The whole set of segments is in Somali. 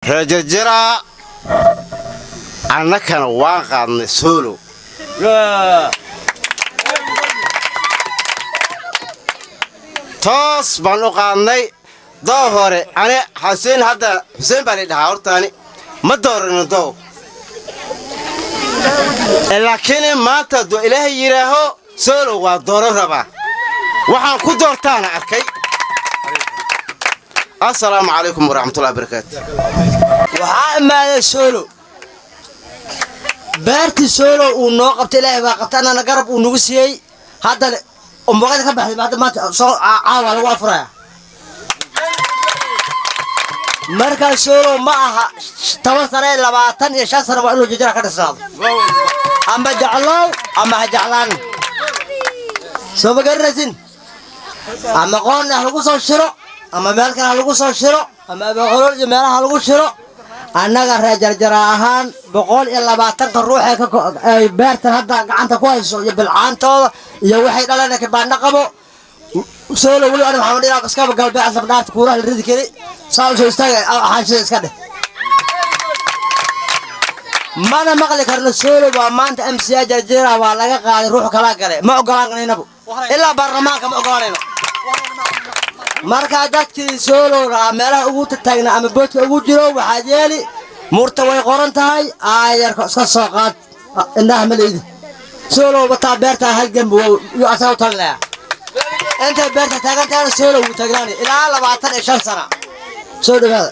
رججرا أنا كان واقع سولو توس بانو قاني ظهري أنا حسين هذا حسين بني دهور تاني ما دورنا دو لكن ما تدو إلهي يراهو سولو ودور ربع وحن كدور تانا أركي السلام عليكم ورحمة الله وبركاته وحامل سولو بارتي سولو ونوقفت إلهي وقفتنا نقرب ونوسي هذا ومبغيت كبح بعد ما عاول وافرع مركز سولو معها توصل لبعتن يشان سنة وإنه جدرا كده صاد أما جعلوا أما جعلان سو بقرزين أما قلنا هلقوا صار شراء أما مالك هلقوا صار شراء أما بقولوا جماعة هلقوا شراء أنا قرر جراهان بقول إلا بعتن الروح بارت هذا عنده كويس بالعان طال يوحي لنا كبار نقبو سولو ولو أنا محمد إلا قسكا بقلب عصب نارت كورة الرد كذي صار شو يستاهل حاجة كده ما أنا مقلي كرنا سولو وما أنت أمسيا جرجرة ولا قاعد روح كلا كله ما أقولان نبو إلا برماك ما أقولانه marka dadkii soo raamela ugu tagna ama boodka ugu jiro waxa yeeli murta way qoran tahay aayarka iska soo qaad inaa maleeydi soo wata beerta hal gambo iyo asaw talnaa inta beerta taagantaana soo ugu tagnaan ilaa 25 sano soo dhawaada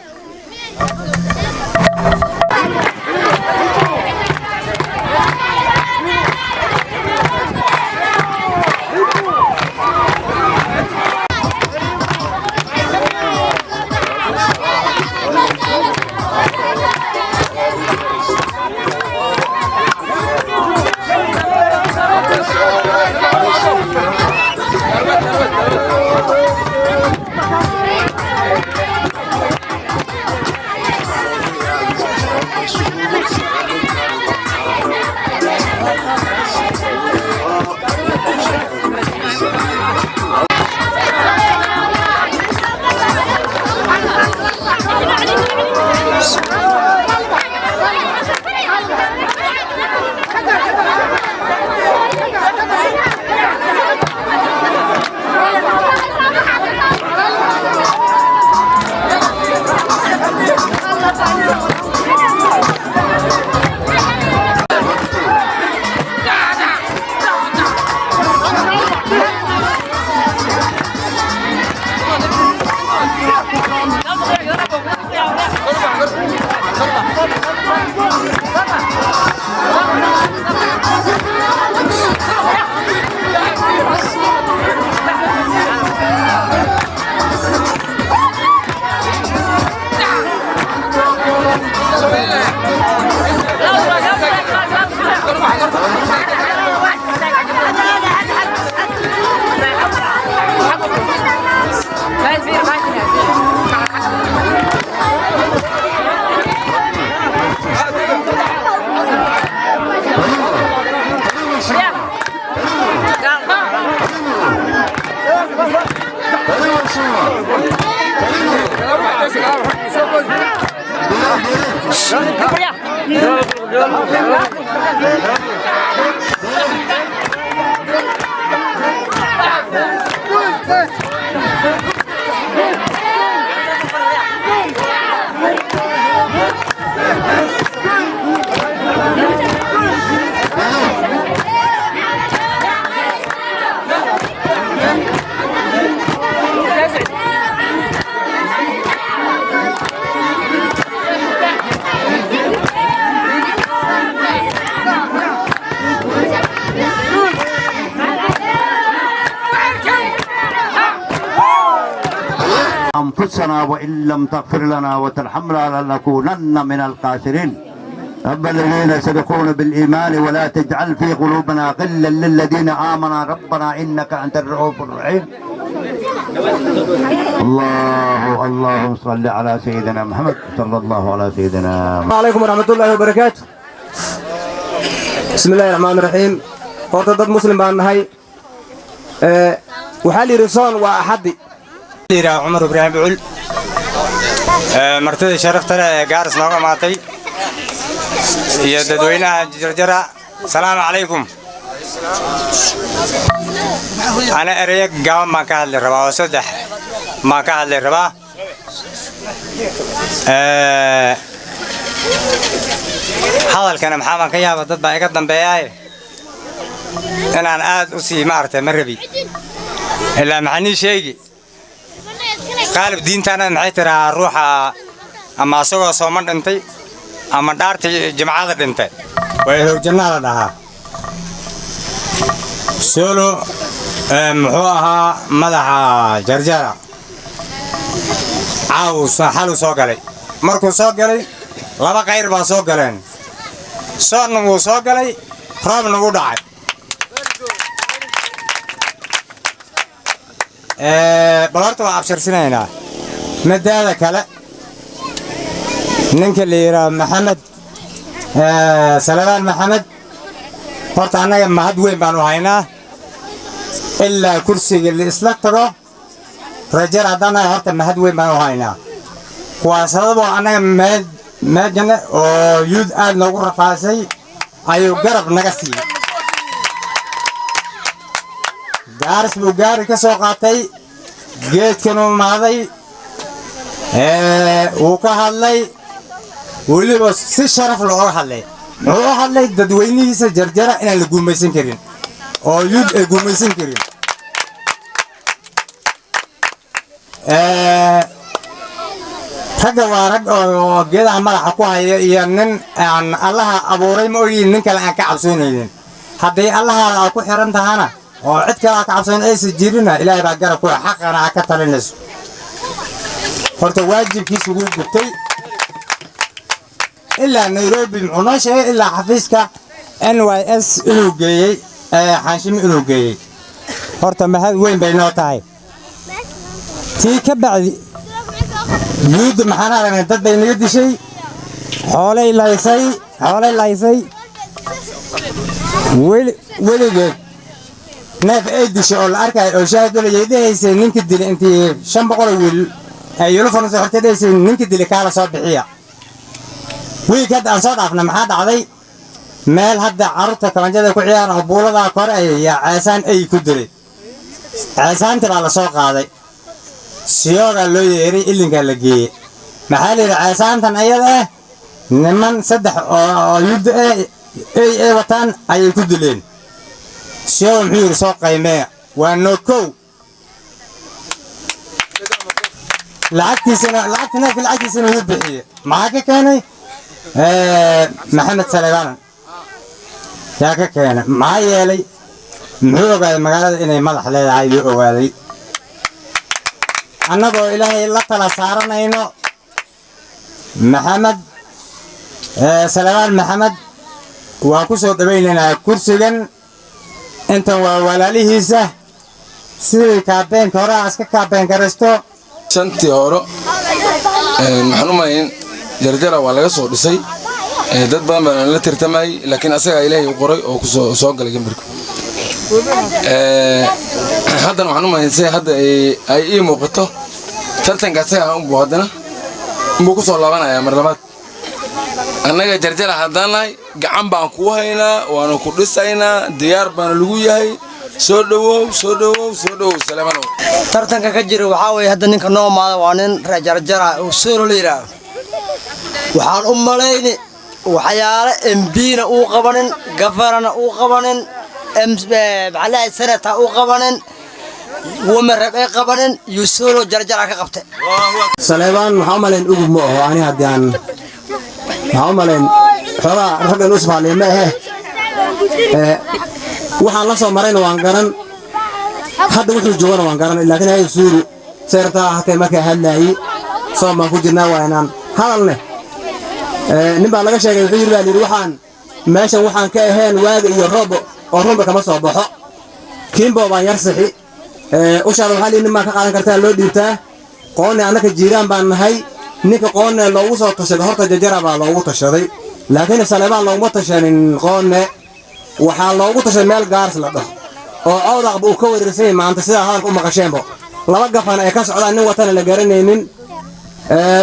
أنفسنا وإن لم تغفر لنا وترحمنا لنكونن من الخاسرين رب الذين سبقونا بالإيمان ولا تجعل في قلوبنا غلا للذين آمنوا ربنا إنك أنت الرؤوف الرحيم اللهم صل على سيدنا محمد صلى الله على سيدنا محمد. عليكم ورحمة الله وبركاته. بسم الله الرحمن الرحيم. قرطة مسلم بأن هاي وحالي رسول وأحدي عمر إبراهيم بعل martida sharafta leh ee gaaris nooga maatay iyo dadweynaha jarjara salaamu calaykum ana eraya gaaban baan ka hadli rabaa oo saddex maan ka hadli rabaa hadalkana maxaa baan ka yaaba dad baa iga dambeeyay inaan aad u sii maartay ma rabi ilaa maxanii sheegi qaalib diintaana maxay tiraa ruuxa ama asagoo sooma dhintay ama dhaartii jimcada dhintay waa ilaaw jannada la dhahaa solo muxuu ahaa madaxa jarjara xalu soo galay markuu soo galay laba qayr baa soo galeen soonna wuu soo galay roobna wuu dhacay bal horta waan absharsinaynaa madaada kale ninka la yidhaah maxamed salabaan maxamed horta annaga mahad weyn baanu haynaa ilaa kursiga la isla tago rajar haddana horta mahad weyn baanu haynaa waa sababoo annaga meejane oo yuud aad noogu rafaasay ayuu garab naga siiyey gaaris buu gaari ka soo qaatay geedkanuu maaday wuu ka hadlay weliba si sharaf looga hadlay muxuu u hadlay dadweynihiisa jarjara inaan la guumaysan karin oo yuud ay guumaysan karin ragga waa rag oo geedaha madaxa ku haya iyo nin aan allaha abuuray ma ogiin nin kale aan ka cabsoonaynin hadday allahaada aad ku xiran tahana oo cid kale aad ka cabsoon aysan jirina ilaahay baa garab ku xaqana aad ka talinayso horta waajibkiisa wuu gubtay ilaa nairobi muxuu noo sheegay ilaa xafiiska NYS inuu geeyey xaanshimo inuu geeyey horta mahad weyn bay noo tahay tii ka bacdi yuud maxaan aragnay dad bay naga dishay xoolay laysay weligeed neef ay dishay oo la arkaayo oo shaahadolaya dhahaysay ninka dili intii 500 wiil ay yulufan soo xirtay dhahaysay ninka dili kaala soo bixiya wiig hadda aan soo dhaafna maxaa dhacday meel hadda carruurta kabanjada ku ciyaaraan oo buulada kore ay ceesaan ay ku dilay ceesaanta baa la soo qaaday siyooga loo yeeray ilinka la geeyey maxaa la yidhi ceesaantan ayada niman saddex oo yuud ay wataan ayay ku dileen siyooga muxuu yidhi soo qaymee waa noo kow lacagtiisana wuu bixiyey maxaa ka keenay maxamed salebaan yaa ka keenay maxaa yeelay muxuu ogaaday magaalada inay madax leedahay yuu ogaaday annagoo ilaahay la tala saaranayno maxamed salebaan maxamed waa ku soo dhawaynaynaa kursigan intan waa walaalihiisa sidii kaabeenka hore aad iska kaabeen karaysto shantii hore maxaan u malayn jarjara waa laga soo dhisay dad badan baan la tirtamay laakiin asaga ilaahay u qoray oo ku soo galay gambarka haddana waxaan u malayn hadda ay ii muuqato tartanka asaga aan u haddana inbuu ku soo laabanayaa mar labaad annaga jarjara haddaan nahay gacan baan kuu haynaa waana ku dhisaynaa diyaar baana lagu yahay soo dhawow salaamano tartanka ka jira waxaa weeye hadda ninka noo maada waa nin jarjara oo soo la yiraahdo waxaan u malayni waxyaalo MPna uu qabanin gafarana uu qabanin maxaa sanata uu qabanin ومرب أي قبرن يسولو جرجر كقبته. سليمان محملين أقول ما هو أنا هديان محملين حلا رجع نصف عليه ما هي وحنا صار مرينا وانقرن حد وجه جوانا وانقرن لكن هاي سوري سيرتا حتى ما كهلاي صار ما كوجنا وينام هلا نبى لقى شيء غير بالي روحان ماشي وحان كهين واقع يربو وربو كمان صباحه كين بابا يرسحي وشارو حالي نما كقارن كرتا لو ديبتا قوني أنا كجيران بانهاي نيك قوني لو وصل تشد هرتا ججرا با لو تشدي لكن سليمان لو ما تشانين قوني waxaa loogu tashay meel gaars la dhaho oo awdaq buu ka wareersay maanta sida hadalka u maqasheenbo laba gafan ay ka socdaan nin watana la garanaynin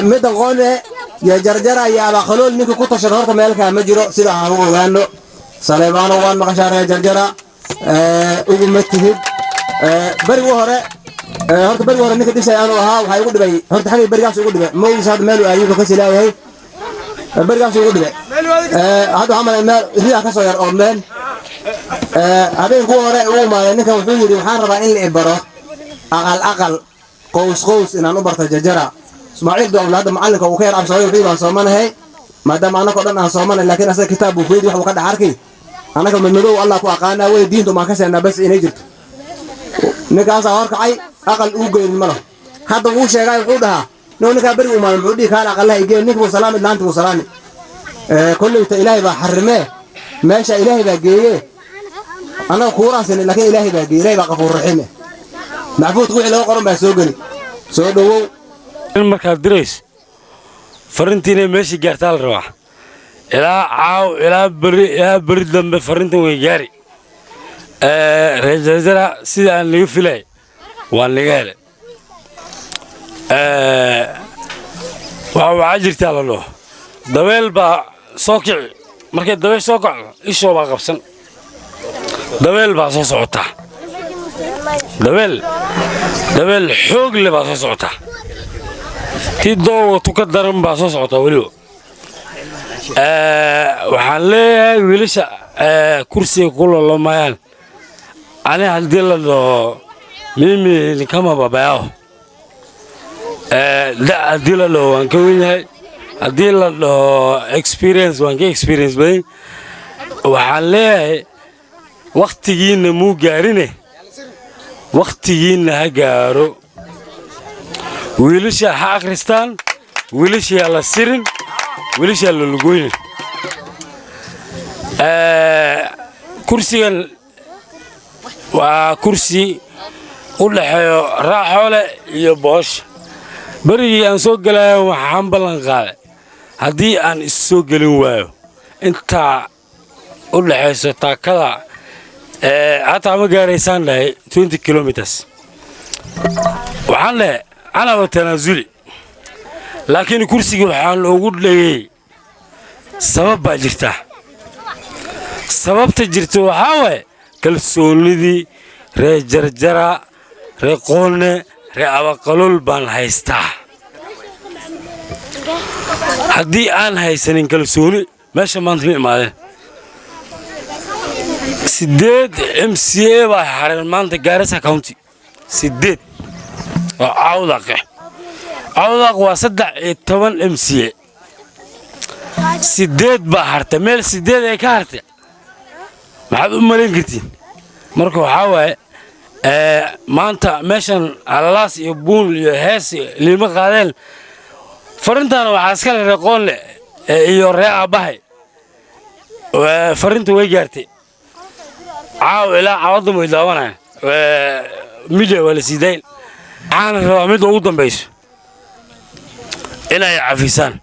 midda qoone يا جرجرة يا بخلول نيكو كنت شرهرت مالك مجرو سيدا هو غانو سليبانو وان مقشار يا جرجرة ugu matihid bariga hore horta bariga hore ninka dhisay aanu ahaa waxa ugu dhibay horta xagga barigaas ugu dhibay mooyis had meel ayuu ka silaayahay barigaas ugu dhibay hada xamal meel riya ka soo yar oo meel habeen ku hore uu maaday ninka wuxuu yiri waxaan rabaa in la ibaro aqal qows inaan u barto jajara Ismaaciil doo awlaad macallinka uu ka yar absooyo wixii baan soomanahay maadaama anako dhan aan soomanahay laakiin asaga kitaab uu fiidi wax uu ka dhaxarkay anaka madmadow Allah ku aqaana way diintu ma ka seenaa bas inay jirto ninkaas horkacay aqal uu geeyay malo hadda uu sheegay wuxuu dhahaa ninka bari uu maal muudi ka aqalaha igeen ninku salaam ilaanta uu salaami kullayta ilaahay baa xarimee meesha ilaahay baa geeyay ana ku raasin laakiin ilaahay baa geeyay ilaahay baa qafuur raxiim macbuud wixii loo qoran baa soo gali soo dhawow markaad dirays farintiina meeshii gaartaa la rabaa ilaa bari dambe farintan way gaari reejajara sida aan laga filay waan laga helay waxaa jirtaa la dhaho dabeel baa soo kici markay dabeel soo kacdo ishoo baa qabsan dabeel baa soo socotaa dabeel xoog leh baa soo socotaa tii doowa tuka daran baa soo socotaa weliba waxaan leeyahay wiilasha kursiga ku lolomayaan ani haddii la dhaho mimi kama babayao da haddii la dhaho waan ka wen yahay haddii la dhaho experience waan ka experience badan waxaan leeyahay waktigiina muu gaarine waktigiina ha gaaro wiilasha ha akhristaan wiilasha la sirin wiilasha la lugoyn kursigan waa kursi u dhaxeeyo raaxoole iyo boosh barigii aan soo galayo waxaan ballan qaaday haddii aan is soo gelin waayo intaa u dhaxayso taakada hataa ma gaaraysaan dhahay 20 kilometers waxaan dhahay anaba tanaasuli laakiin kursiga waxaan loogu dhagay sabab baa jirta sababta jirta waxaa waaye kalsoonidii ree jarjara ree qoone ree abaqalul baan haystaa haddii aan haysanin kalsooni meesha maanta ma imaadeen 8 MCA baa xareen maanta Garissa County 8 oo عوضاق وصدق 8 MCA 8 baa harta meel 8 ay ka hartay maxaad u maleyn kartiin marka waxa waaye maanta meeshan alalaas iyo buul iyo hees liima qaadeen farintan waxa iska leeyahay qoon iyo ree abahay farinta way gaartay ilaa cawada way daawanayaan midda wala sideen aan rabaa mid ugu dambayso inay cafisaan